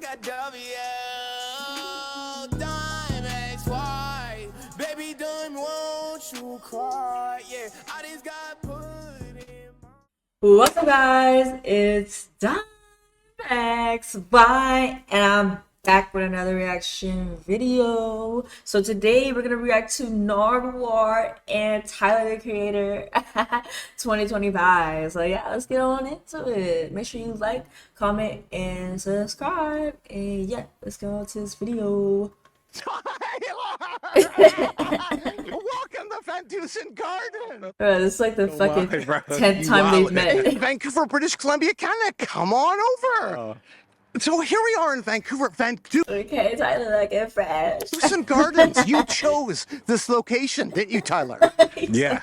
got W, Dimexy, baby, done won't you cry? Yeah, I just got put in my... What's up, guys? It's Dimexy, and I'm back with another reaction video. So today we're gonna react to Nardwuar and Tyler the Creator 2025. So yeah, let's get on into it. Make sure you like, comment, and subscribe. And yeah, let's go on to this video. Welcome to Van Dusen Garden. Bro, this is like the fucking bro. 10th You time they've wildin'. met. Vancouver, British Columbia, Canada. Come on over. So here we are in Vancouver, Van Okay, Tyler, like it fresh. Dusen Gardens. You chose this location, didn't you, Tyler? Yeah.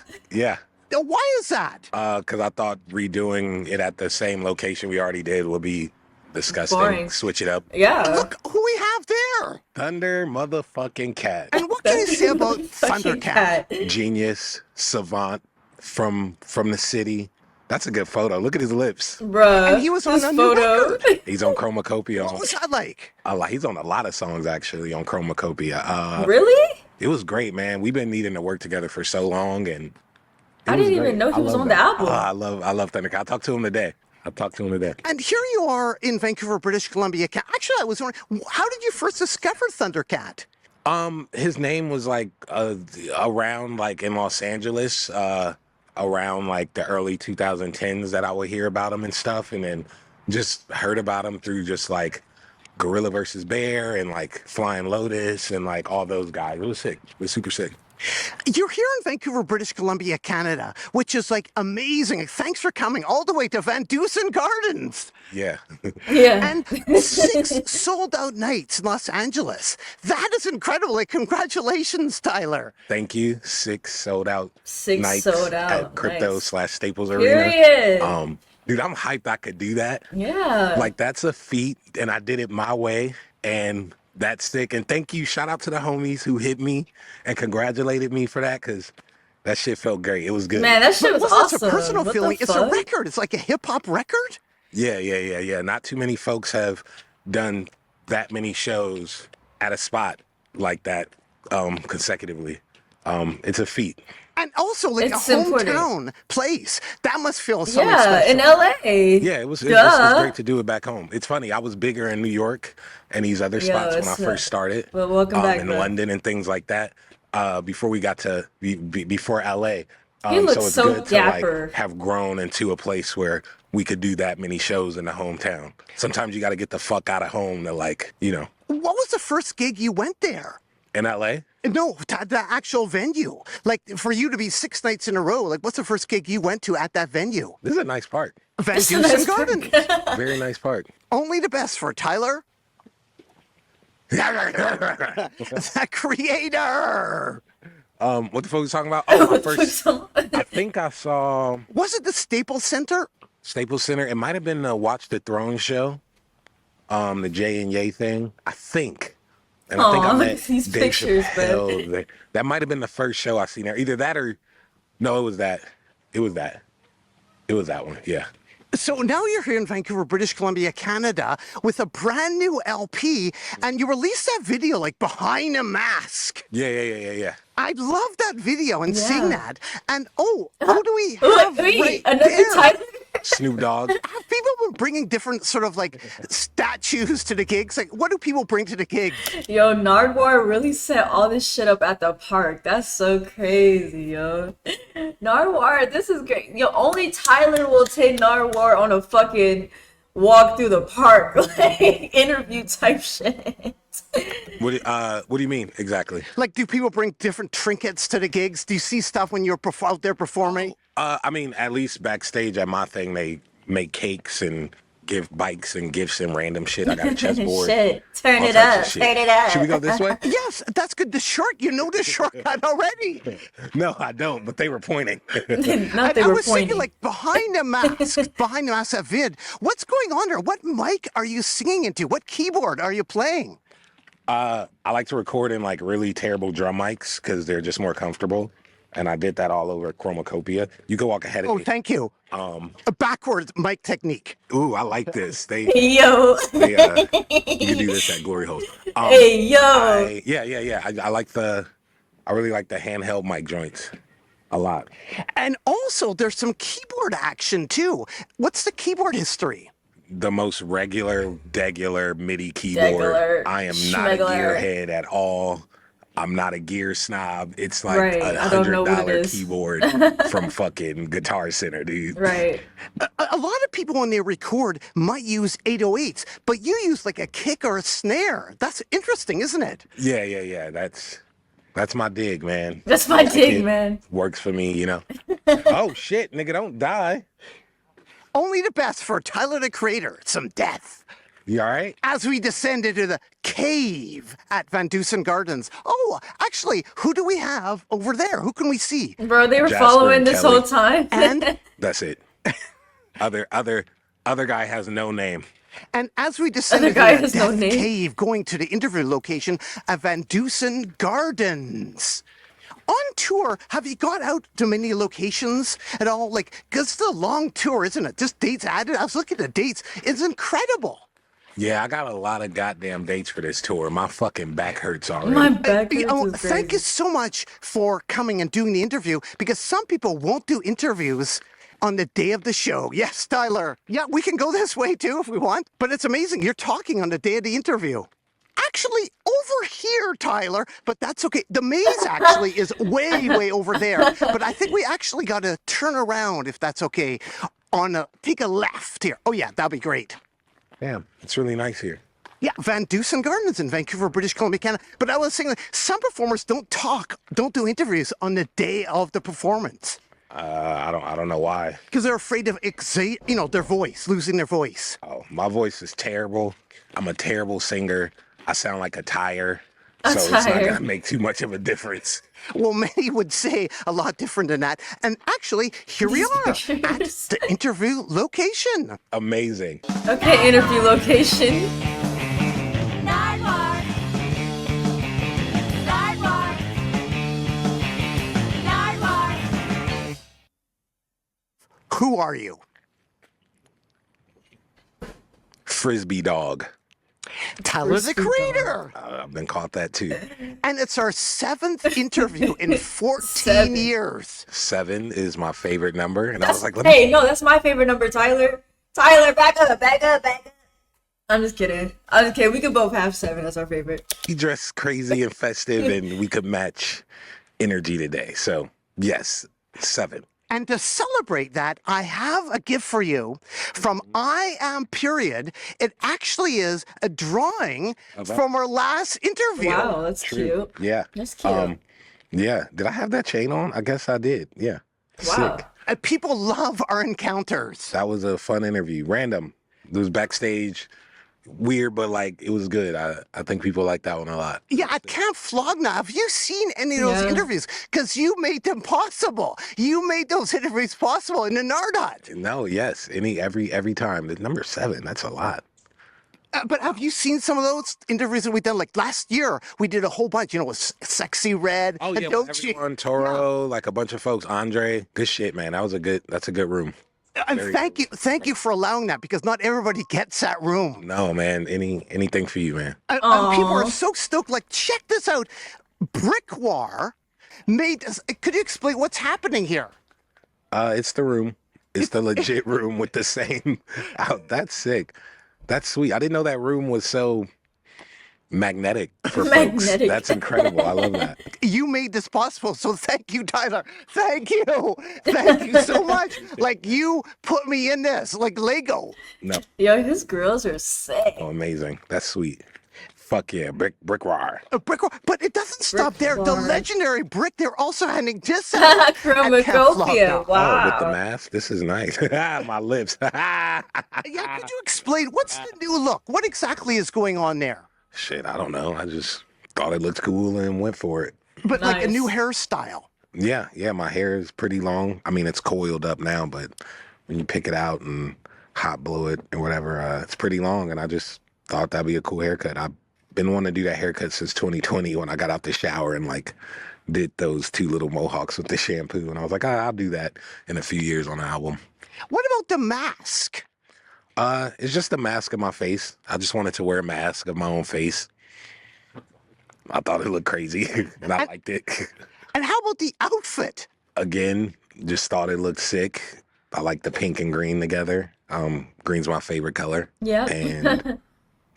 Now, why is that? Because I thought redoing it at the same location we already did would be disgusting. Boring. Switch it up. Yeah. Look who we have there. Thunder motherfucking Cat. And what can you say about Fucking Thundercat? Genius, savant from the city. That's a good photo. Look at his lips. Bruh, And he was on this a new record. He's on Chromacopia. What was that like? He's on a lot of songs actually on Chromacopia. Really? It was great, man. We've been needing to work together for so long, and I didn't even know he was on the album. I love Thundercat. I talked to him today. And here you are in Vancouver, British Columbia. Actually, I was wondering, how did you first discover Thundercat? His name was like around like in Los Angeles, around like the early 2010s that I would hear about him and stuff, and then just heard about him through just like Gorilla versus Bear and like Flying Lotus and like all those guys. It was sick. It was super sick. You're here in Vancouver, British Columbia, Canada, which is like amazing. Thanks for coming all the way to Van Dusen Gardens. Yeah. Yeah. And 6 sold-out nights in Los Angeles. That is incredible. Like, congratulations, Tyler. Thank you. 6 sold out 6 nights sold out. at Crypto Nice. / Staples Period. Arena. Dude, I'm hyped I could do that. Yeah. Like, that's a feat, and I did it my way, and that's sick. And thank you. Shout out to the homies who hit me and congratulated me for that, because that shit felt great. It was good. Man, that shit was Well, awesome. it's a personal What feeling. the It's a fuck? record. It's like a hip-hop record. Yeah. Not too many folks have done that many shows at a spot like that consecutively. It's a feat. And also, like, It's a important. hometown place. That must feel something Yeah, special. in LA. Yeah, it was Duh. great to do it back home. It's funny, I was bigger in New York and these other spots when I it's first started. Well, welcome back, in bro. London and things like that. Before we got to before LA. You look so it's so good dapper. to like have grown into a place where we could do that many shows in the hometown. Sometimes you got to get the fuck out of home to like, What was the first gig you went there? in LA. No, to the actual venue. Like, for you to be 6 nights in a row, like, what's the first gig you went to at that venue? This is a nice park. Van It's a Dusen nice Gardens. Very nice park. Only the best for Tyler, the creator. What the fuck was talking about? Oh, my first. So- I think I saw Was it the Staples Center? Staples Center. It might have been the Watch the Throne show, the J and Ye thing. I think, and I think Aw, I look met at these Dave pictures, bro. Chappelle there. That might have been the first show I seen there. Either that or no, it was that. It was that one. Yeah. So now you're here in Vancouver, British Columbia, Canada, with a brand new LP, and you released that video like behind a mask. Yeah. I love that video and seeing Yeah. that. And who do we have Wait, right another there? Tyler? Snoop Dogg. Have people been bringing different sort of like statues to the gigs? Like, what do people bring to the gigs? Yo, Nardwuar really set all this shit up at the park. That's so crazy, yo. Nardwuar, this is great. Yo, only Tyler will take Nardwuar on a fucking walk through the park, like interview type shit. What do you mean exactly? Like, do people bring different trinkets to the gigs? Do you see stuff when you're out there performing? I mean, at least backstage at my thing, they make cakes and give bikes and gifts and random shit. I got a chessboard. Shit, turn all it types of up, shit. turn it up. Should we go this way? Yes, that's good. The short, you know the shortcut already. No, I don't, but they were pointing. Not they I were was pointing. thinking, like, behind the mask, that vid, what's going on there? What mic are you singing into? What keyboard are you playing? I like to record in like really terrible drum mics because they're just more comfortable. and I did that all over Chromacopia. You can walk ahead of Oh, me. thank you. A backwards mic technique. Ooh, I like this. Hey, yo. You can do this at Glory Holes. Hey, yo. Yeah. I really like the handheld mic joints a lot. And also, there's some keyboard action too. What's the keyboard history? The most regular, degular MIDI keyboard. Degular, I am not a schmegular. gearhead at all. I'm not a gear snob. It's like Right, a I don't know what it $100 is. keyboard from fucking Guitar Center, dude. Right. A lot of people, when they record, might use 808s, but you use like a kick or a snare. That's interesting, isn't it? Yeah. That's my dig, man. That's my dig, It man. works for me, you know. Oh shit, nigga, don't die. Only the best for Tyler the Creator. Some death. You all right? As we descend into the cave at Van Dusen Gardens. Oh, actually, who do we have over there? Who can we see? Bro, they were Jasper following and this Kelly. whole time. And That's it. Other guy has no name. and as we descend Other into guy the has no death name. cave, going to the interview location at Van Dusen Gardens. On tour, have you got out to many locations at all? Like, because it's a long tour, isn't it? Just dates added. I was looking at the dates. It's incredible. Yeah, I got a lot of goddamn dates for this tour. My fucking back hurts already. My back You hurts know, is thank you crazy. so much for coming and doing the interview, because some people won't do interviews on the day of the show. Yes, Tyler. Yeah, we can go this way too if we want, but it's amazing. You're talking on the day of the interview. Actually, over here, Tyler, but that's okay. The maze actually is way over there, but I think we actually got to turn around, if that's okay, take a left here. Oh yeah, that'd be great. Damn, it's really nice here. Yeah, Van Dusen Gardens in Vancouver, British Columbia, Canada. But I was saying, like, some performers don't do interviews on the day of the performance I don't know why. because they're afraid of, their voice, losing their voice. Oh, my voice is terrible. I'm a terrible singer. I sound like a tire. So it's not tire. gonna make too much of a difference. Well, many would say a lot different than that. And actually, here we are at Pictures. the interview location. Amazing. Okay, interview location. Nardwuar. Nardwuar. Nardwuar. Who are you? Frisbee dog. Tyler the Frisbee dog. Creator. I've been caught that too. And it's our 7th interview in 14 7. years. 7 is my favorite number, and I was like, let me. Hey, no, that's my favorite number, Tyler. Tyler, back up. I'm just kidding. We could both have 7 as our favorite. He dressed crazy and festive, and we could match energy today. So yes, 7. And to celebrate that, I have a gift for you from I Am Period. It actually is a drawing from our last interview. Wow, that's cute. Yeah. That's cute. Yeah. Did I have that chain on? I guess I did. Yeah. Wow. Sick. People love our encounters. That was a fun interview. Random. It was backstage. Weird, but like it was good. I think people like that one a lot. Yeah, at Camp Flogna, have you seen any of those Yeah. interviews? Because you made them possible. You made those interviews possible in the Nard Hut. No, yes. Every time. The number 7, that's a lot. But have you seen some of those interviews that we've done? Like last year, we did a whole bunch, with Sexy Red. Oh and yeah, Don't with You- everyone, Toro, like a bunch of folks, Andre. Good shit, man. That's a good room. And Very thank you for allowing that, because not everybody gets that room. No, man. Anything for you, man. And people are so stoked. Like, check this out. Brickwar made. Could you explain what's happening here? It's the room. It's the legit room with the same out. That's sick. That's sweet. I didn't know that room was so magnetic for folks. Magnetic. That's incredible. I love that. You made this possible, so thank you, Tyler. Thank you so much. Like, you put me in this, like Lego. No. Yo, his girls are sick. Oh, amazing. That's sweet. Fuck yeah. Brickwire. Brickwar, but it doesn't stop there. The Brickwar. legendary brick. They're also handing this out. at Camp Chromacopia. Flogna. Wow. Oh, with the mask? This is nice. My lips. Yeah, could you explain what's the new look? What exactly is going on there? Shit, I don't know. I just thought it looked cool and went for it. But like a new Nice. hairstyle. Yeah, my hair is pretty long. I mean, it's coiled up now, but when you pick it out and hot blow it or whatever, it's pretty long. And I just thought that'd be a cool haircut. I've been wanting to do that haircut since 2020 when I got out the shower and like did those two little mohawks with the shampoo, and I was like, I'll do that in a few years on the album. What about the mask? It's just a mask of my face. I just wanted to wear a mask of my own face. I thought it looked crazy, and I liked it. And how about the outfit? Again, just thought it looked sick. I like the pink and green together. Green's my favorite color. Yeah. And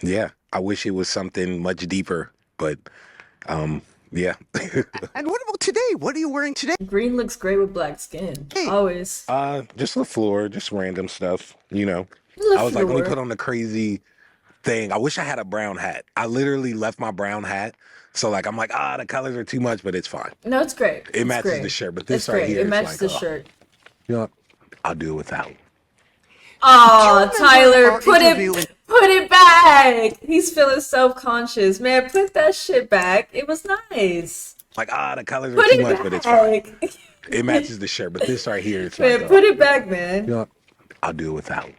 yeah, I wish it was something much deeper, but yeah. And what about today? What are you wearing today? Green looks great with black skin. Hey. Always. Just the floor, just random stuff, you know. The I was like, let me floor. put on the crazy thing. I wish I had a brown hat. I literally left my brown hat. So like, I'm like, the colors are too much, but it's fine. No, it's great. It It's matches great. the shirt, but this It's right great. here It is matches like, the shirt. you know what? I'll do it without. Oh, remember Tyler, our put interview it back. He's feeling self-conscious. Man, put that shit back. It was nice. Like, the colors are Put too it much, but it's fine. back. It matches the shirt, but this right here, it's Man, like, put it back, man. you know what? I'll do it without. Do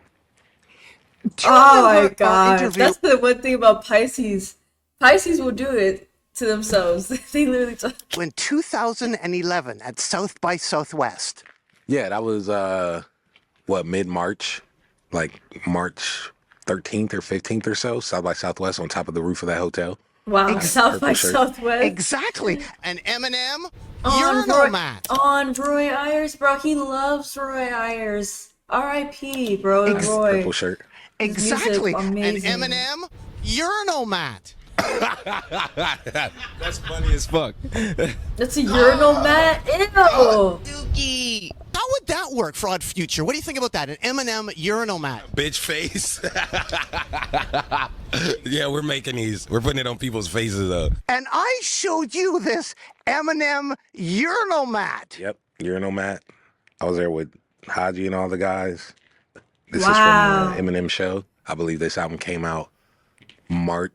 you Oh my remember our god. interview? That's the one thing about Pisces. Pisces will do it to themselves. They literally talk. In 2011 at South by Southwest. Yeah, that was, mid-March? Like March 13th or 15th or so, South by Southwest on top of the roof of that hotel. Wow, South by purple shirt. Southwest. Exactly. And Eminem, On urinal Roy, mat. on Roy Ayers, bro. He loves Roy Ayers. R.I.P., bro. Roy. Purple shirt. Exactly. And amazing. Eminem, urinal mat. That's funny as fuck. That's a urinal mat? Ew. Dookie. How would that work for Odd Future? What do you think about that? An Eminem urinal mat. Bitch face. Yeah, we're making these. We're putting it on people's faces though. And I showed you this Eminem urinal mat. Yep, urinal mat. I was there with Haji and all the guys. This Wow. is from the Eminem show. I believe this album came out May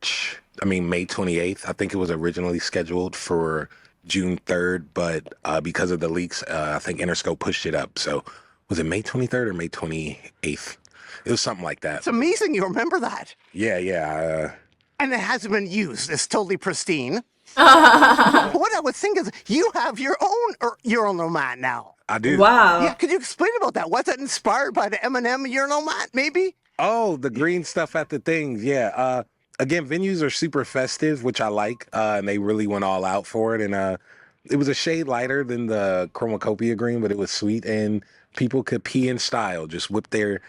28th. I think it was originally scheduled for June 3rd, but because of the leaks, I think Interscope pushed it up. So was it May 23rd or May 28th? It was something like that. It's amazing you remember that. Yeah. And it hasn't been used. It's totally pristine. What I would think is you have your own urinal mat now. I do. Wow. Yeah, could you explain about that? Was that inspired by the Eminem urinal mat, maybe? Oh, the green stuff at the things. Yeah. Again, venues are super festive, which I like. And they really went all out for it. And it was a shade lighter than the Chromacopia green, but it was sweet. And people could pee in style, just whip their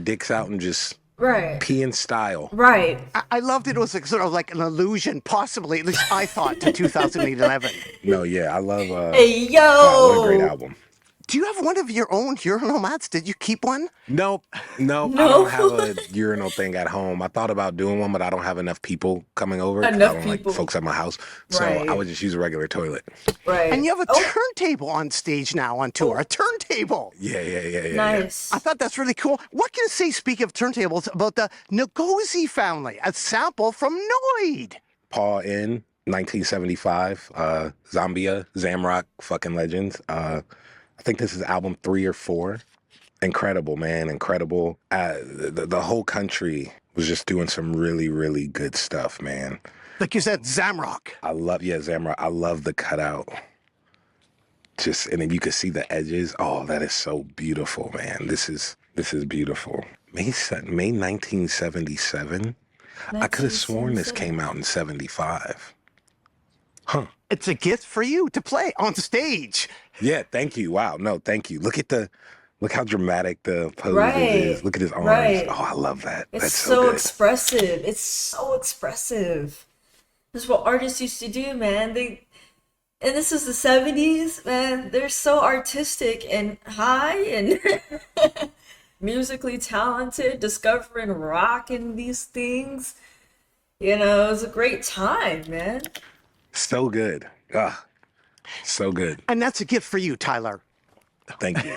dicks out and just Right. pee in style. Right. I loved it. It was like, sort of like an allusion, possibly, at least I thought, to 2011. No, yeah, I love. Hey, Wow, what a great yo. album. Do you have one of your own urinal mats? Did you keep one? Nope. I don't have a urinal thing at home. I thought about doing one, but I don't have enough people coming over. 'Cause Enough I don't people. like folks at my house, so Right. I would just use a regular toilet. Right. And you have a turntable on stage now on tour. A turntable. Yeah. Nice. I thought that's really cool. What can you say, speaking of turntables, about the Ngozi family, a sample from Noid? Paul in 1975, Zambia, Zamrock, fucking legends. I think this is album 3 or 4. Incredible, man, incredible. The whole country was just doing some really, really good stuff, man. Like you said, Zamrock. Zamrock. I love the cutout. And then you can see the edges. Oh, that is so beautiful, man. This is beautiful. May 1977. I could have sworn this came out in 75. Huh. It's a gift for you to play on stage. Yeah, thank you. Wow. No, thank you. Look how dramatic the pose Right. is. Look at his arms. Right. Oh, I love that. It's That's so good. expressive. It's so expressive. This is what artists used to do, man. And this is the 70s, man. They're so artistic and high and musically talented, discovering rock and these things. You know, it was a great time, man. So good. So good. And that's a gift for you, Tyler. Thank you.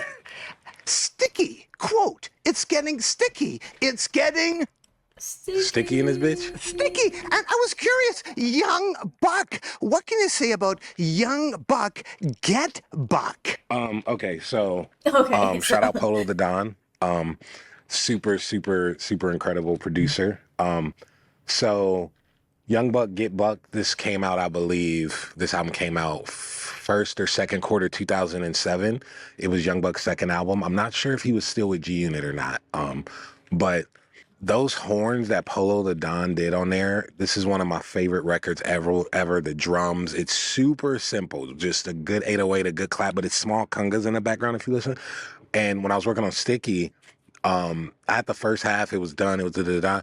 Sticky. Quote, it's getting sticky. It's getting Sticky in this bitch? sticky. And I was curious, Young Buck, what can you say about Young Buck Get Buck? Okay, so Okay. shout out Polo the Don. Super incredible producer. So Young Buck, Get Buck. This came out, I believe. This album came out first or second quarter 2007. It was Young Buck's second album. I'm not sure if he was still with G Unit or not. But those horns that Polo the Don did on there, this is one of my favorite records ever. Ever. The drums, it's super simple, just a good 808, a good clap, but it's small congas in the background if you listen. And when I was working on Sticky, at the first half, it was done. It was da-da-da.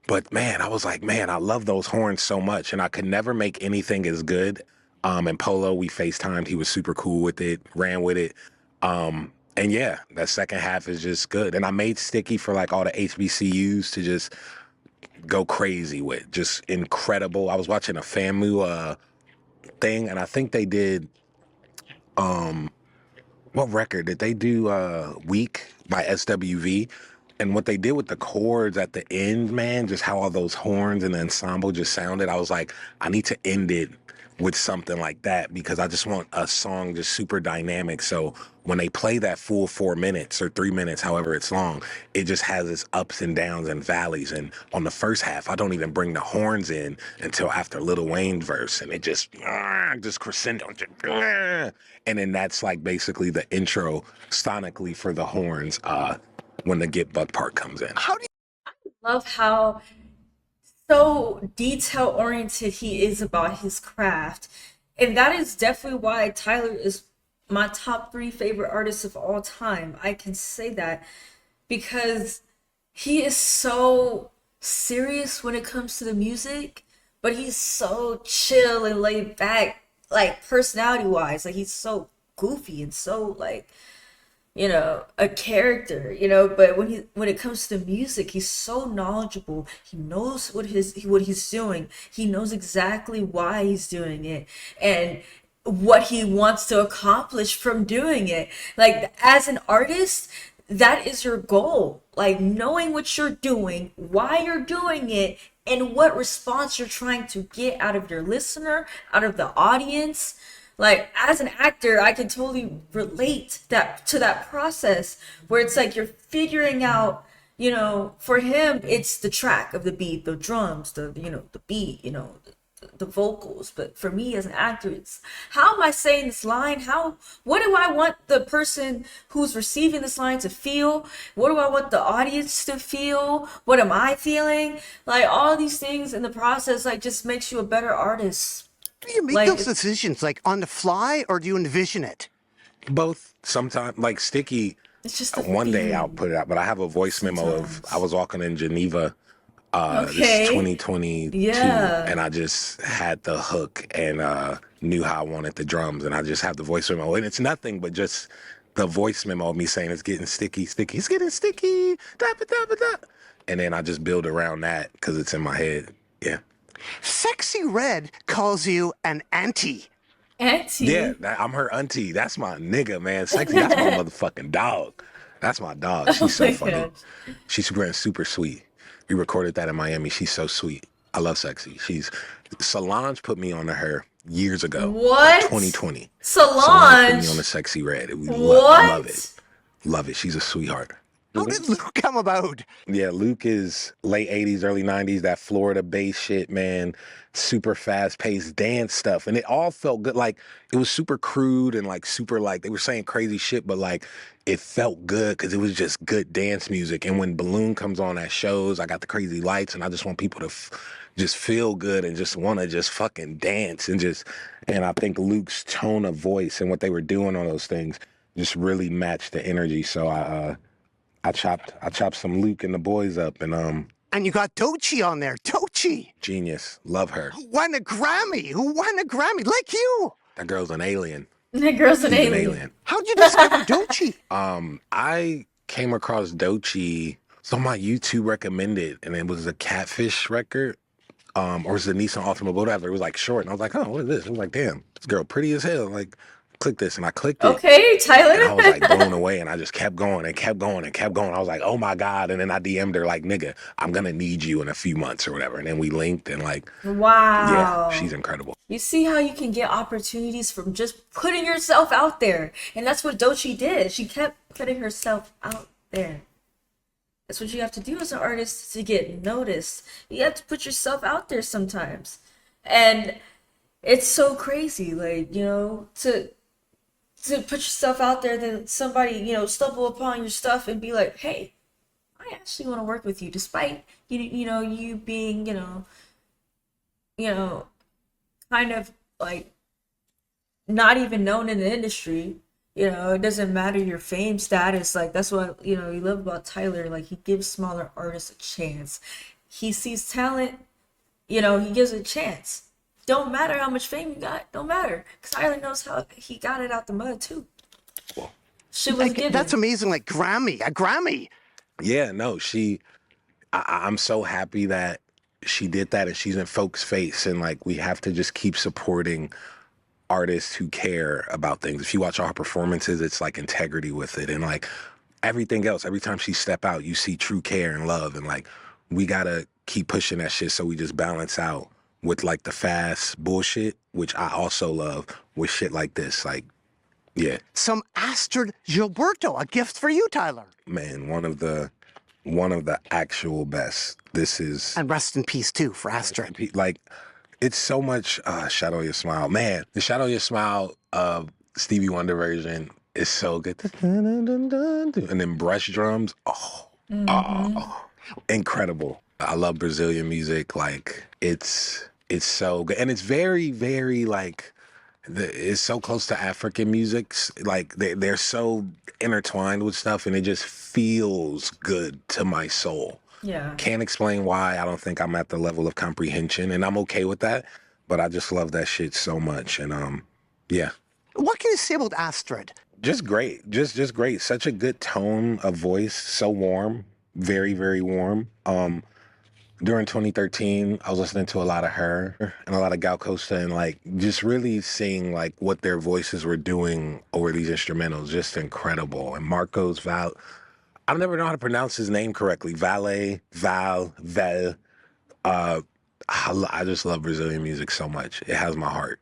But man, I was like, man, I love those horns so much, and I could never make anything as good. And Polo, we FaceTimed. He was super cool with it, ran with it. And yeah, that second half is just good. And I made Sticky for like all the HBCUs to just go crazy with. Just incredible. I was watching a FAMU thing, and I think they did what record did they do? Week by SWV. And what they did with the chords at the end, man, just how all those horns and the ensemble just sounded, I was like, I need to end it with something like that because I just want a song just super dynamic. So when they play that full 4 minutes or 3 minutes, however it's long, it just has its ups and downs and valleys. And on the first half, I don't even bring the horns in until after Lil Wayne's verse, and it just crescendo. And then that's like basically the intro sonically for the horns when the Get Buck part comes in. How do Love how so detail oriented he is about his craft. And that is definitely why Tyler is my top 3 favorite artists of all time. I can say that because he is so serious when it comes to the music, but he's so chill and laid back, like personality wise. Like he's so goofy and so like a character, but when it comes to music, he's so knowledgeable. He knows what he's doing. He knows exactly why he's doing it and what he wants to accomplish from doing it. Like as an artist, that is your goal. Like knowing what you're doing, why you're doing it, and what response you're trying to get out of your listener, out of the audience. Like as an actor, I can totally relate that to that process where it's like you're figuring out, for him it's the track of the beat, the drums, the beat, the vocals. But for me as an actor, it's how am I saying this line? What do I want the person who's receiving this line to feel? What do I want the audience to feel? What am I feeling? Like all these things in the process, like just makes you a better artist. you make Like those decisions? Like on the fly, or do you envision it? Both. Sometimes, like Sticky, it's just the one day I'll feeling. put it out, but I have a voice memo of Sometimes. I was walking in Geneva, this is Okay. 2022, Yeah. and I just had the hook and knew how I wanted the drums, and I just have the voice memo, and it's nothing but just the voice memo of me saying it's getting sticky, sticky, it's getting sticky, da da da da, and then I just build around that because it's in my head. Yeah. Sexy Red calls you an auntie. Auntie. Yeah, I'm her auntie. That's my nigga, man. Sexy, that's my motherfucking dog. That's my dog. She's so my funny. gosh. She's super sweet. We recorded that in Miami. She's so sweet. I love Sexy. Solange put me onto her years ago. What? 2020. Solange put me Solange. on the Sexy Red. We What? love it. Love it. She's a sweetheart. How did Luke come about? Yeah, Luke is late 80s, early 90s, that Florida bass shit, man. Super fast paced dance stuff. And it all felt good. Like, it was super crude and like super, like, they were saying crazy shit, but like, it felt good because it was just good dance music. And when Balloon comes on at shows, I got the crazy lights and I just want people to just feel good and just want to just fucking dance and I think Luke's tone of voice and what they were doing on those things just really matched the energy. So I chopped some Luke and the boys up, and And you got Doechii on there. Doechii, genius, love her. who won a Grammy. Like you. That girl's an alien. That girl's an She's an alien. alien. How'd you discover Doechii? I came across Doechii, so my YouTube recommended, and it was a Catfish record, or it was a Nissan Altima, whatever. It was like short, and I was like, oh, what is this? I was like, damn, this girl pretty as hell. Like, click this, and I clicked it. Okay, And I was Tyler. like blown away, and I just kept going and kept going and kept going. I was like, oh my God. And then I DM'd her like, nigga, I'm gonna need you in a few months or whatever. And then we linked and like, Wow. yeah, she's incredible. You see how you can get opportunities from just putting yourself out there. And that's what Doechii did. She kept putting herself out there. That's what you have to do as an artist to get noticed. You have to put yourself out there sometimes. And it's so crazy, like, to put yourself out there, then somebody, stumble upon your stuff and be like, hey, I actually want to work with you, despite you being, kind of like not even known in the industry. It doesn't matter your fame status. Like, that's what, you love about Tyler. Like, he gives smaller artists a chance. He sees talent, he gives it a chance. Don't matter how much fame you got. Don't matter. Because Tyler knows how he got it out the mud, too. Well, Shit was given. That's amazing. Like, a Grammy. yeah, no, I'm so happy that she did that and she's in folks' face. And like, we have to just keep supporting artists who care about things. If you watch all her performances, it's like integrity with it. And like everything else, every time she step out, you see true care and love. And like, we gotta keep pushing that shit so we just balance out with like the fast bullshit, which I also love, with shit like this. Like, yeah. Some Astrid Gilberto, a gift for you, Tyler. Man, one of the actual best. This is... And rest in peace, too, for Astrid. Like, it's so much Shadow Your Smile. Man, the Shadow Your Smile Stevie Wonder version is so good. And then brush drums. Oh, incredible. I love Brazilian music. Like, it's so good. And it's very, very, like, it's so close to African music. Like, they're so intertwined with stuff, and it just feels good to my soul. Yeah. Can't explain why. I don't think I'm at the level of comprehension, and I'm okay with that. But I just love that shit so much. And yeah. What can you say about Astrid? Just great. Just great. Such a good tone of voice. So warm. Very, very warm. During 2013, I was listening to a lot of her and a lot of Gal Costa, and like just really seeing like what their voices were doing over these instrumentals. Just incredible. And Marcos Val, I never know how to pronounce his name correctly. Val. I just love Brazilian music so much. It has my heart.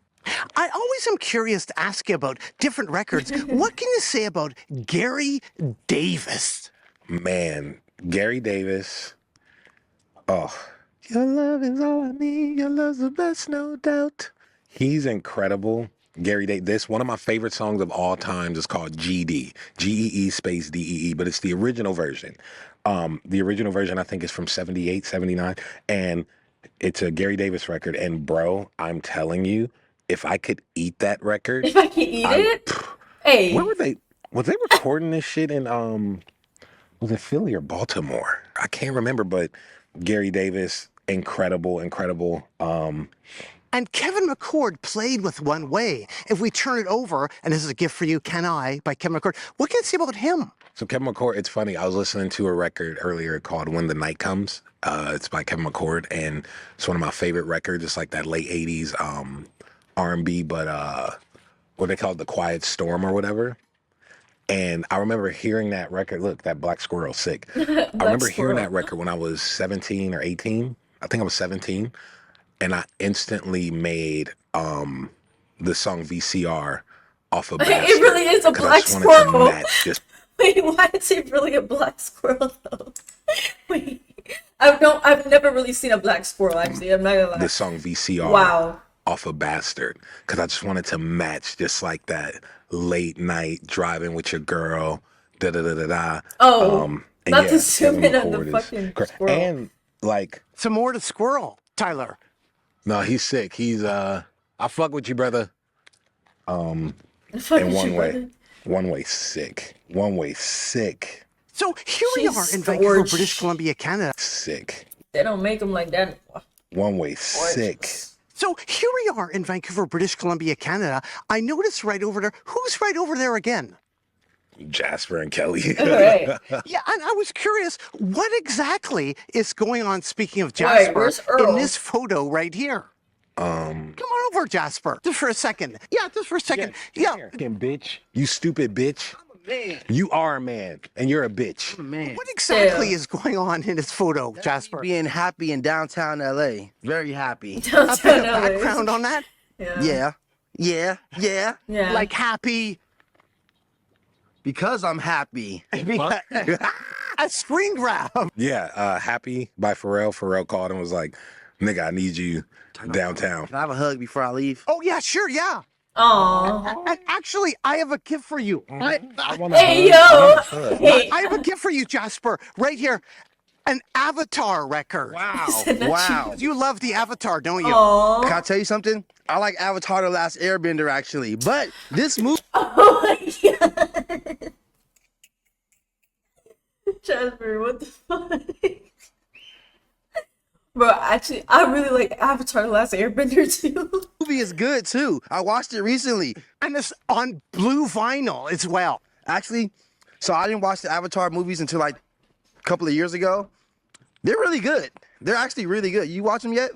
I always am curious to ask you about different records. What can you say about Gary Davis? Man, Gary Davis. Oh, your love is all I need. Your love's the best, no doubt. He's incredible. Gary Davis. One of my favorite songs of all time is called GD. G-E-E space D-E-E, but it's the original version. The original version, I think, is from 78, 79. And it's a Gary Davis record. And bro, I'm telling you, if I could eat that record. If I could eat it? Hey. Where were they? Was they recording this shit in, was it Philly or Baltimore? I can't remember, but Gary Davis, incredible. And Kevin McCord played with One Way. If we turn it over, and this is a gift for you, Can I, by Kevin McCord, what can you say about him? So Kevin McCord, it's funny. I was listening to a record earlier called When the Night Comes. It's by Kevin McCord, and it's one of my favorite records. It's like that late 80s R&B, but what they call it, The Quiet Storm or whatever. And I remember hearing that record. Look, that black squirrel, sick. I remember hearing that record when I was 17 or 18. I think I was 17. And I instantly made the song VCR off of Bastard. It really is a black squirrel. Just... Wait, why is it really a black squirrel though? Wait, I've never really seen a black squirrel, actually. I'm not gonna lie. The song VCR. Wow. Off of Bastard, because I just wanted to match just like that late night driving with your girl, da da da da da. Oh, not yeah, to zoom in on the McCord fucking squirrel. And like Some more to Squirrel, Tyler. no, he's sick. He's I fuck with you, brother. Fuck In with one you, way, brother. one way sick, one way sick, So here we She's are in Vancouver, gorgeous. British Columbia, Canada. sick, They don't make them like that. one way sick. Gorgeous. So here we are in Vancouver, British Columbia, Canada. I noticed right over there, who's right over there again? Jasper and Kelly. All right. Yeah, and I was curious, what exactly is going on, speaking of Jasper, where's Earl? in this photo right here? Come on over, Jasper. Just for a second. Yeah, just for a second. Yeah. Fucking bitch. You stupid bitch. Man. You are a man, and you're a bitch. Man, What exactly Yeah. is going on in this photo, Jasper? being happy in downtown LA. Very happy. A bit Downtown of LA. background on that? Yeah. Yeah. Yeah. Like happy. Because I'm happy. A screen grab. Yeah, Happy by Pharrell. Pharrell called and was like, nigga, I need you downtown. Can I have a hug before I leave? Oh, yeah, sure, yeah. Aw. And actually, I have a gift for you. Hey, yo. Hey. I have a gift for you, Jasper, right here. An Avatar record. Wow. Said that Wow. You love the Avatar, don't you? Aw. Can I tell you something? I like Avatar: The Last Airbender actually, but this movie. Oh my god. Jasper, what the fuck? Bro, actually, I really like Avatar: The Last Airbender too. movie is good too. I watched it recently. And it's on blue vinyl as well. Actually, so I didn't watch the Avatar movies until like a couple of years ago. They're really good. They're actually really good. You watch them yet?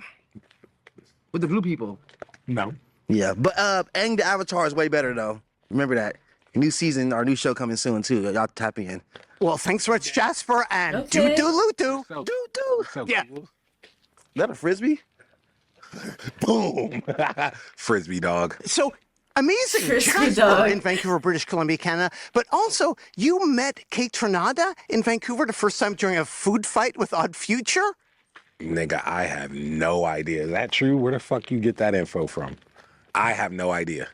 With the blue people. No. Yeah, but Aang the Avatar is way better though. Remember that. New season, our new show coming soon too. Y'all tap in. Well, thanks so much, Jasper, and Okay. doo-doo-loo-doo. Doo-doo. Yeah. Is that a frisbee? Boom. Frisbee dog. So amazing, Frisbee Jasper dog. in Vancouver, British Columbia, Canada. But also, you met Kate Trinada in Vancouver the first time during a food fight with Odd Future. Nigga, I have no idea. Is that true? Where the fuck you get that info from? I have no idea.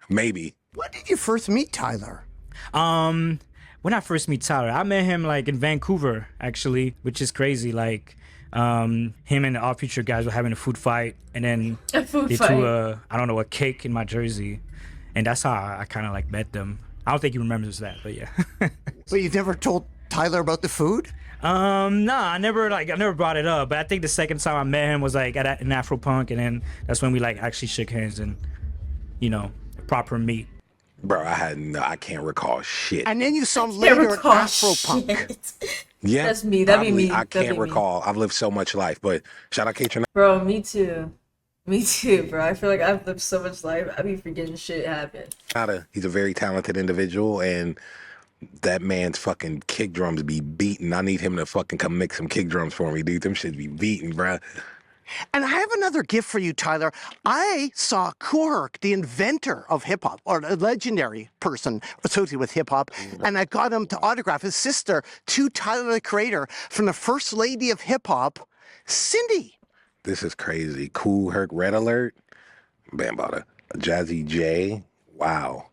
Maybe. When did you first meet Tyler? When I first meet Tyler, I met him like in Vancouver actually, which is crazy. Like him and the All Future guys were having a food fight, and then A food they fight. threw a cake in my jersey, and that's how I kind of like met them. I don't think he remembers that, but yeah. But you've never told Tyler about the food? Nah, I never brought it up. But I think the second time I met him was like at an Afro Punk, and then that's when we like actually shook hands and, proper meet. Bro, I can't recall shit. And then you saw him Can't later at recall Afropunk. shit. Yeah, That's me. That'd be probably. me. I That'd can't be me. recall. I've lived so much life, but shout out Kate Trinada. Bro, me too. Me too, bro. I feel like I've lived so much life. I be forgetting shit happened. He's a very talented individual, and that man's fucking kick drums be beating. I need him to fucking come mix some kick drums for me, dude. Them shit be beating, bruh. And I have another gift for you, Tyler. I saw Kuhurk, the inventor of hip hop, or a legendary person associated with hip hop, and I got him to autograph his sister to Tyler, the Creator, from the first lady of hip hop, Cindy. This is crazy. Cool Herc Red Alert. Bambada. Jazzy J. Wow.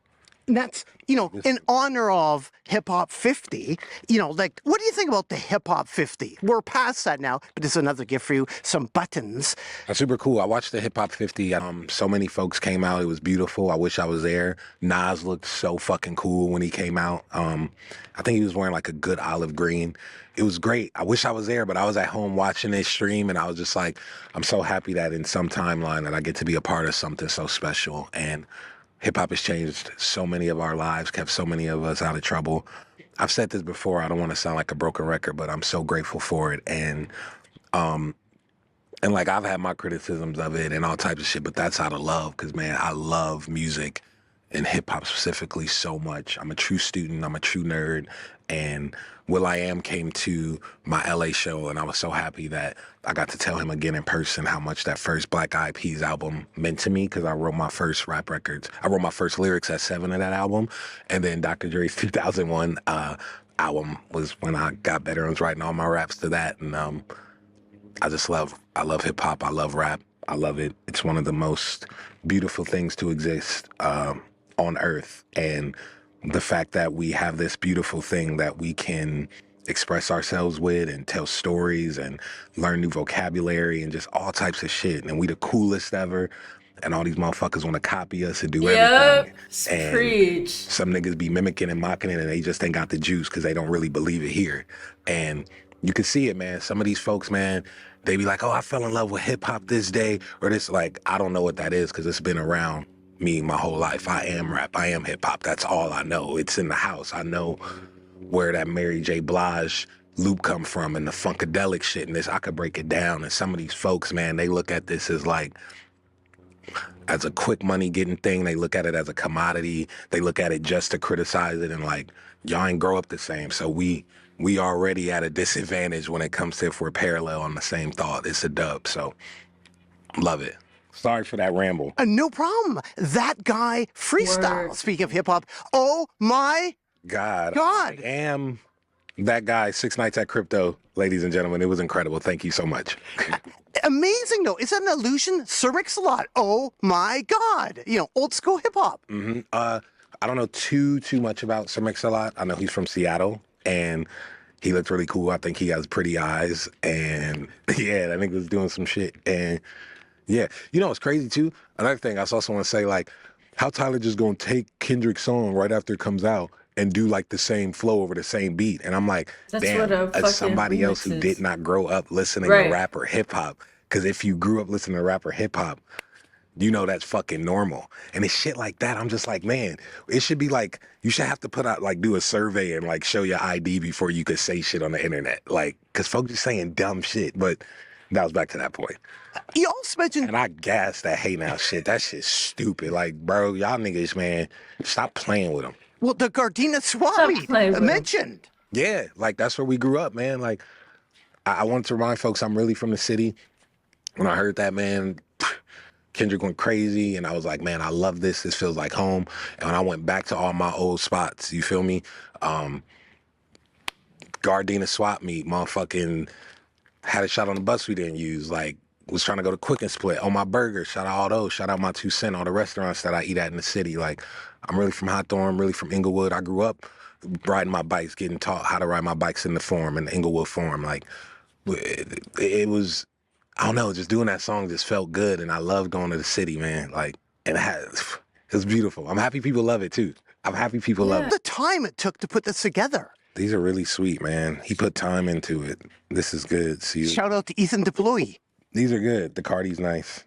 And that's, in honor of Hip Hop 50, like, what do you think about the Hip Hop 50? We're past that now, but there's another gift for you, some buttons. That's super cool. I watched the Hip Hop 50. So many folks came out. It was beautiful. I wish I was there. Nas looked so fucking cool when he came out. I think he was wearing like a good olive green. It was great. I wish I was there, but I was at home watching this stream, and I was just like, I'm so happy that in some timeline that I get to be a part of something so special. And hip-hop has changed so many of our lives, kept so many of us out of trouble. I've said this before. I don't want to sound like a broken record, but I'm so grateful for it. And like, I've had my criticisms of it and all types of shit, but that's out of love, because, man, I love music and hip-hop specifically so much. I'm a true student. I'm a true nerd. And will.i.am came to my LA show, and I was so happy that I got to tell him again in person how much that first Black Eyed Peas album meant to me, because I wrote my first rap records. I wrote my first lyrics at 7 of that album, and then Dr. Dre's 2001 album was when I got better and was writing all my raps to that. And I love hip-hop. I love rap. I love it. It's one of the most beautiful things to exist on earth. And the fact that we have this beautiful thing that we can express ourselves with and tell stories and learn new vocabulary and just all types of shit. And we the coolest ever. And all these motherfuckers want to copy us and do everything. And Preach. some niggas be mimicking and mocking it, and they just ain't got the juice because they don't really believe it here. And you can see it, man. Some of these folks, man, they be like, oh, I fell in love with hip hop this day, or this. Like, I don't know what that is because it's been around me my whole life. I am rap. I am hip hop. That's all I know. It's in the house. I know where that Mary J. Blige loop come from and the funkadelic shit and this. I could break it down. And some of these folks, man, they look at this as like, as a quick money getting thing. They look at it as a commodity. They look at it just to criticize it, and like, y'all ain't grow up the same. So we already at a disadvantage when it comes to if we're parallel on the same thought. It's a dub. So love it. Sorry for that ramble. No problem. That guy freestyle. Word. Speaking of hip hop, oh my God. God. I am That guy, 6 Nights at Crypto, ladies and gentlemen, it was incredible. Thank you so much. Amazing, though. Is that an illusion? Sir Mix-a-Lot. Oh, my God. You know, old school hip hop. I don't know too much about Sir Mix-a-Lot. I know he's from Seattle, and he looked really cool. I think he has pretty eyes, and yeah, I think he was doing some shit. And yeah, you know what's crazy too? Another thing I also want to say, like, how Tyler just gonna take Kendrick's song right after it comes out and do like the same flow over the same beat, and I'm like, That's damn, what a as fucking somebody else who remix did is. not grow up listening Right. to rap or hip hop, because if you grew up listening to rap or hip hop, you know that's fucking normal. And it's shit like that. I'm just like, man, it should be like, you should have to put out, like, do a survey and, like, show your ID before you could say shit on the internet. Like, because folks are saying dumb shit. But that was back to that point. You also mentioned And I gassed that Hey Now shit. That shit's stupid. Like, bro, y'all niggas, man, stop playing with them. well, the Gardena swap Stop meet playing with 'em. mentioned. Yeah, like, that's where we grew up, man. Like, I wanted to remind folks I'm really from the city. When I heard that, man, Kendrick went crazy, and I was like, man, I love this. This feels like home. And when I went back to all my old spots, you feel me? Gardena swap meet, motherfucking had a shot on the bus we didn't use. Like, was trying to go to Quick and Split. On my burger, shout out all those. Shout out my 2 Cent, all the restaurants that I eat at in the city. Like, I'm really from Hawthorne, I'm really from Inglewood. I grew up riding my bikes, getting taught how to ride my bikes in the Forum, in the Inglewood Forum. Like, it was, I don't know, just doing that song just felt good, and I love going to the city, man. Like, and it was beautiful. I'm happy people love it too. I'm happy people love it. The time it took to put this together. These are really sweet, man. He put time into it. This is good. See, Shout out to Ethan DePloy. these are good. The Cardi's nice.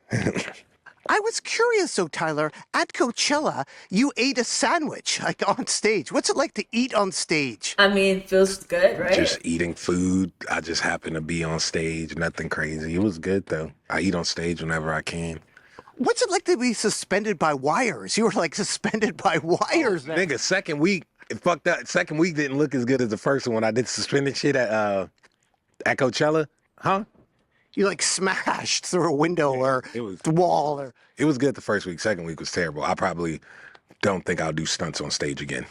I was curious, though, Tyler, at Coachella, you ate a sandwich, like, on stage. What's it like to eat on stage? I mean, feels good, right? Just eating food. I just happened to be on stage. Nothing crazy. It was good though. I eat on stage whenever I can. What's it like to be suspended by wires? You were, like, suspended by wires. Nigga, second week, it fucked up. Second week didn't look as good as the first one when I did suspended shit at Coachella. Huh? You, like, smashed through a window or it was- the wall. Or It was good the first week. Second week was terrible. I probably don't think I'll do stunts on stage again.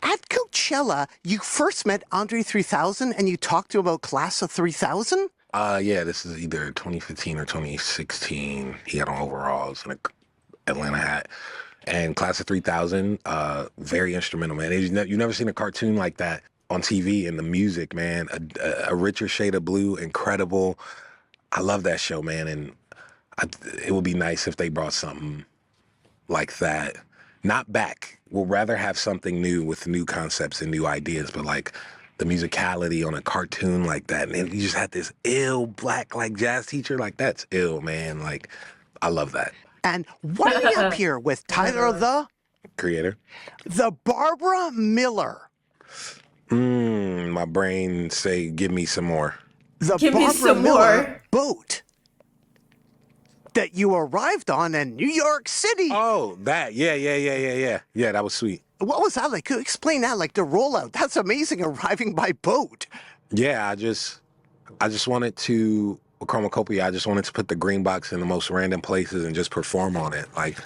At Coachella, you first met Andre 3000 and you talked to him about Class of 3000? Yeah, this is either 2015 or 2016. He had on overalls and a Atlanta hat. And Class of 3000, very instrumental, man. You never seen a cartoon like that on TV, and the music, man. A richer shade of blue, incredible. I love that show, man. And it would be nice if they brought something like that. Not back. We'll rather have something new with new concepts and new ideas, but like the musicality on a cartoon like that. And then you just had this ill black like jazz teacher. Like, that's ill, man. Like, I love that. And what are we up here with? Tyler Creator. the Barbara Miller. My brain say, give me some more. The Give me Barbara some Miller more. boat that you arrived on in New York City. Oh, that. Yeah. Yeah, that was sweet. What was that like? Could you explain that? Like the rollout. That's amazing, arriving by boat. Yeah, I just wanted to, with Chromacopia, I just wanted to put the green box in the most random places and just perform on it. Like,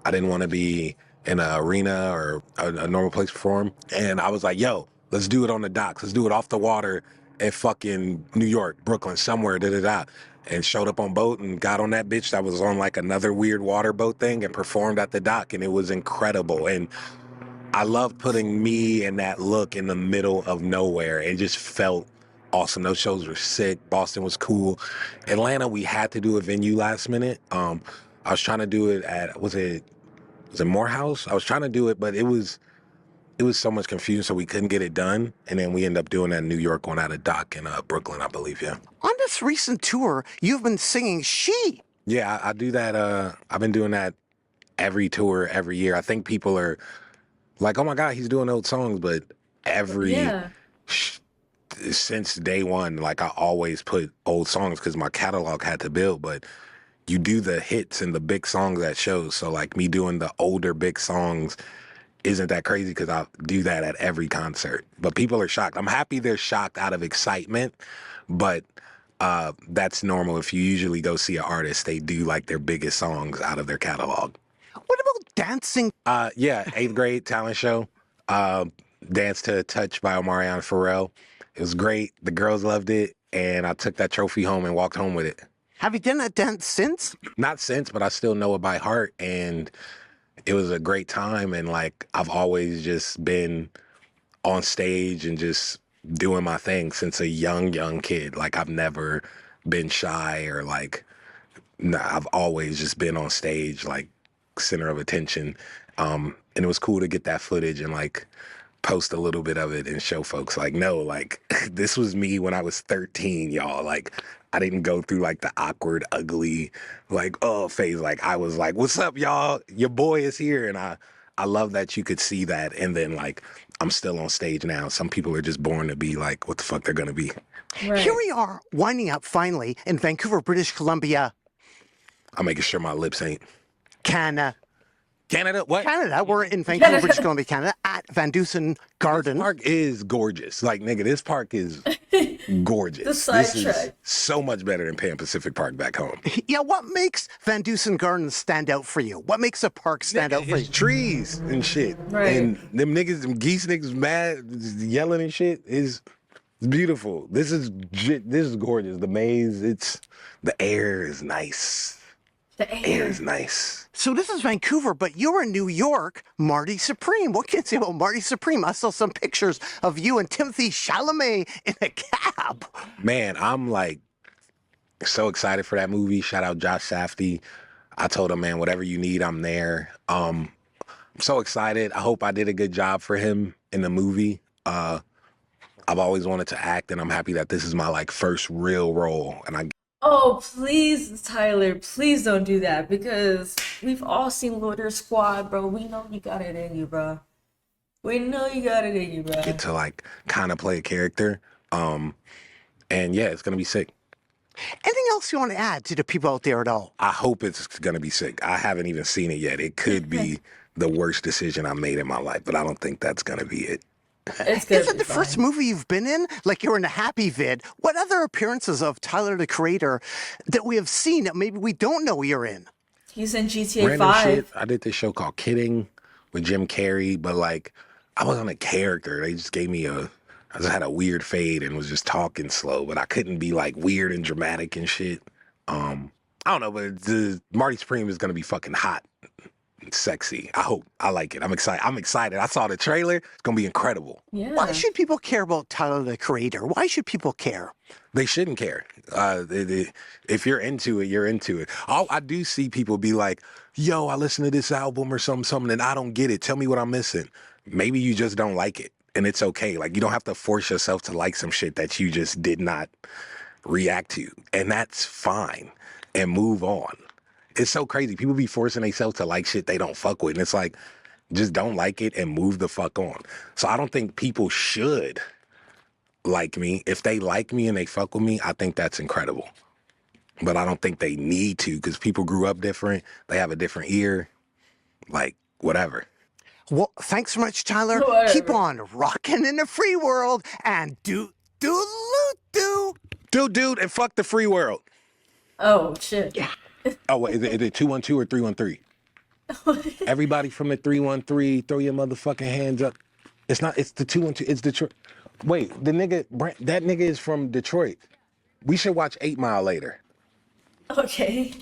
I didn't want to be in an arena or a normal place to perform. And I was like, yo, let's do it on the docks. Let's do it off the water in fucking New York, Brooklyn, somewhere, da-da-da. And showed up on boat and got on that bitch that was on like another weird water boat thing and performed at the dock. And it was incredible. And I loved putting me and that look in the middle of nowhere. It just felt awesome. Those shows were sick. Boston was cool. Atlanta, we had to do a venue last minute. I was trying to do it at, was it Morehouse? I was trying to do it, but it was so much confusion, so we couldn't get it done. And then we ended up doing that New York one at a dock in Brooklyn, I believe, yeah. On this recent tour, you've been singing She. Yeah, I do that. I've been doing that every tour, every year. I think people are like, oh my God, he's doing old songs, but Yeah. since day one, like I always put old songs because my catalog had to build, but you do the hits and the big songs at shows. So like me doing the older big songs isn't that crazy because I do that at every concert. But people are shocked. I'm happy they're shocked out of excitement, but that's normal. If you usually go see an artist, they do like their biggest songs out of their catalog. What about dancing? Yeah, 8th grade talent show. Dance to Touch by Omarion Pharrell. It was great. The girls loved it, and I took that trophy home and walked home with it. Have you done a dance since? Not since, but I still know it by heart, and it was a great time. And like I've always just been on stage and just doing my thing since a young kid. Like I've never been shy or like, nah, I've always just been on stage, like center of attention. And it was cool to get that footage and like post a little bit of it and show folks like, no, like this was me when I was 13, y'all. Like I didn't go through like the awkward, ugly, like, oh, phase. Like I was like, what's up, y'all? Your boy is here. And I love that you could see that. And then like, I'm still on stage now. Some people are just born to be like, what the fuck they're going to be. Right. Here we are, winding up finally in Vancouver, British Columbia, I'm making sure my lips ain't. Canada. What? Canada. We're in Vancouver, British Columbia, Canada, at Van Dusen Garden. This park is gorgeous. Like, nigga, this park is gorgeous. The This is sidetrack. so much better than Pan Pacific Park back home. Yeah, what makes Van Dusen Garden stand out for you? What makes a park stand out for It's you? trees and shit. Right. And them niggas, them geese niggas mad, yelling and shit is beautiful. This is gorgeous. The maze, the air is nice. The Air air. is nice. So this is Vancouver, but you're in New York, Marty Supreme. What can you say about Marty Supreme? I saw some pictures of you and Timothy Chalamet in a cab. Man, I'm like so excited for that movie. Shout out Josh Safdie. I told him, man, whatever you need, I'm there. I'm so excited. I hope I did a good job for him in the movie. I've always wanted to act, and I'm happy that this is my like first real role. And I Oh, please, Tyler, please don't do that because we've all seen Loiter Squad, bro. We know you got it in you, bro. We know you got it in you, bro. get to like kind of play a character. And yeah, it's gonna be sick. Anything else you want to add to the people out there at all? I hope it's gonna be sick. I haven't even seen it yet. It could be the worst decision I made in my life, but I don't think that's gonna be it. It's gonna Is it be the first fine. movie you've been in? Like you're in a happy vid. What other appearances of Tyler the Creator that we have seen that maybe we don't know you're in? He's in GTA Random 5. shit. I did this show called Kidding with Jim Carrey, but like I wasn't a character. They just gave me I just had a weird fade and was just talking slow, but I couldn't be like weird and dramatic and shit. I don't know, but Marty Supreme is gonna be fucking hot. Sexy. I hope. I like it. I'm excited. I saw the trailer. It's gonna be incredible. Yeah. Why should people care about Tyler the Creator? Why should people care? They shouldn't care. If you're into it, you're into it. I do see people be like, "Yo, I listened to this album or something, and I don't get it. Tell me what I'm missing." Maybe you just don't like it, and it's okay. Like you don't have to force yourself to like some shit that you just did not react to, and that's fine. And move on. It's so crazy. People be forcing themselves to like shit they don't fuck with. And it's like, just don't like it and move the fuck on. So I don't think people should like me. If they like me and they fuck with me, I think that's incredible. But I don't think they need to because people grew up different. They have a different ear. Like, whatever. Well, thanks so much, Tyler. Whatever. Keep on rocking in the free world and do. Dude, and fuck the free world. Oh, shit. Yeah. Oh, wait, is it 212 or 313? Everybody from the 313, throw your motherfucking hands up. It's the 212, it's Detroit. Wait, that nigga is from Detroit. We should watch 8 Mile later. Okay.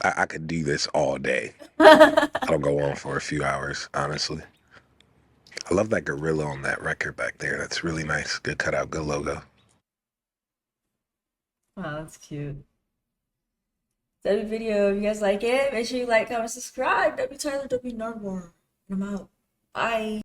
I could do this all day. I'll go on for a few hours, honestly. I love that gorilla on that record back there. That's really nice. Good cutout, good logo. Wow, that's cute. W video, if you guys like it, make sure you like, comment, subscribe. W Tyler, W Nardwuar. And I'm out. Bye.